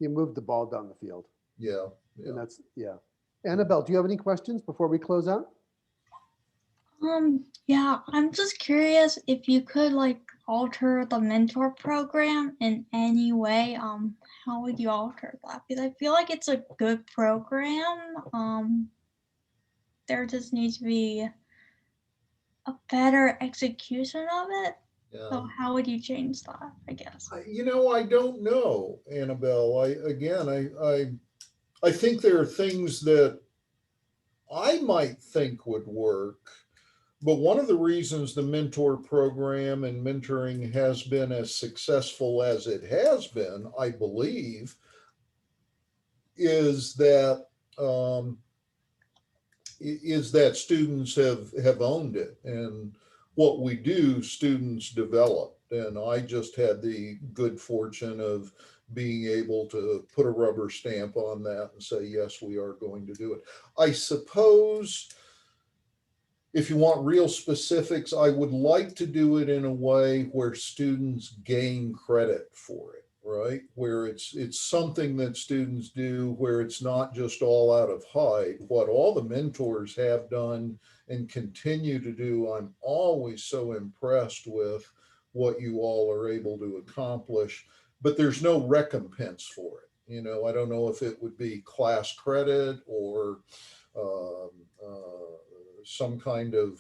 You moved the ball down the field. Yeah, And yeah. that's, yeah. Annabelle, do you have any questions before we close out? Yeah, I'm just curious if you could like alter the mentor program in any way. How would you alter that? Because I feel like it's a good program. There just needs to be a better execution of it. Yeah. So how would you change that, I guess? I don't know, Annabelle. I think there are things that I might think would work. But one of the reasons the mentor program and mentoring has been as successful as it has been, I believe, is that um, students have owned it, and what we do, students develop. And I just had the good fortune of being able to put a rubber stamp on that and say, yes, we are going to do it. I suppose if you want real specifics, I would like to do it in a way where students gain credit for it, right? Where it's something that students do, where it's not just all out of hide. What all the mentors have done and continue to do, I'm always so impressed with what you all are able to accomplish, but there's no recompense for it. I don't know if it would be class credit or um, some kind of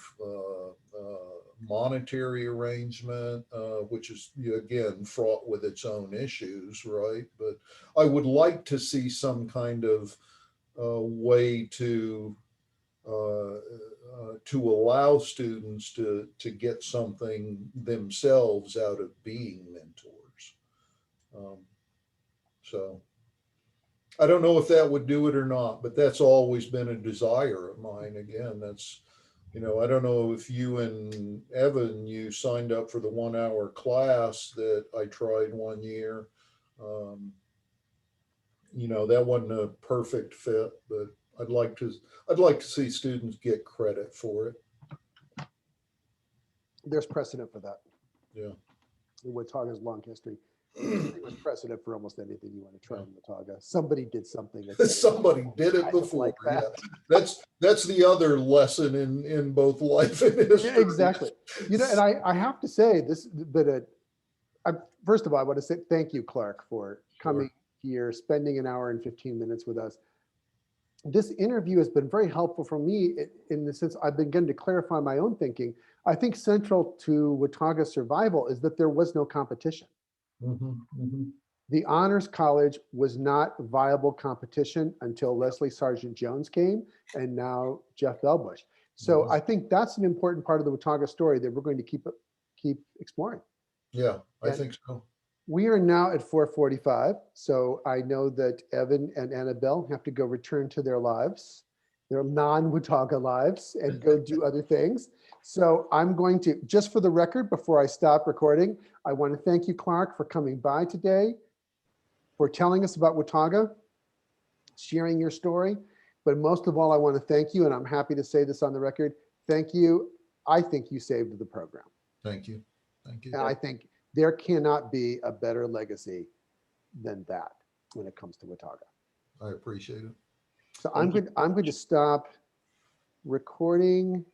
monetary arrangement, which is again fraught with its own issues, right? But I would like to see some kind of way to allow students to get something themselves out of being mentors. Um, so I don't know if that would do it or not, but that's always been a desire of mine. Again, I don't know if you and Evan, you signed up for the 1 hour class that I tried one year. Um, that wasn't a perfect fit, but I'd like to see students get credit for it. there's precedent for that. Yeah. In Watauga's long history. Pretty much precedent for almost anything you want to try in Watauga. Somebody did something. Somebody did it kind of before. like Yeah. that. That's the other lesson in both life and history. Yeah, exactly. You know, and I have to say this, but first of all, I want to say thank you, Clark, for coming here, spending an hour and 15 minutes with us. This interview has been very helpful for me in the sense I've begun to clarify my own thinking. I think central to Watauga's survival is that there was no competition. Mhm, mhm. The Honors College was not viable competition until Leslie Sargent Jones came and now Jeff Belbush. So I think that's an important part of the Watauga story that we're going to keep exploring. Yeah, I And think so. we are now at 4:45. So I know that Evan and Annabelle have to go return to their lives, their non-Watauga lives, and go do other things. So I'm going to, just for the record, before I stop recording, I want to thank you, Clark, for coming by today, for telling us about Watauga, sharing your story. But most of all, I want to thank you, and I'm happy to say this on the record. Thank you. I think you saved the program. Thank you. Thank you. And I think there cannot be a better legacy than that when it comes to Watauga. I appreciate it. So I'm going to stop recording.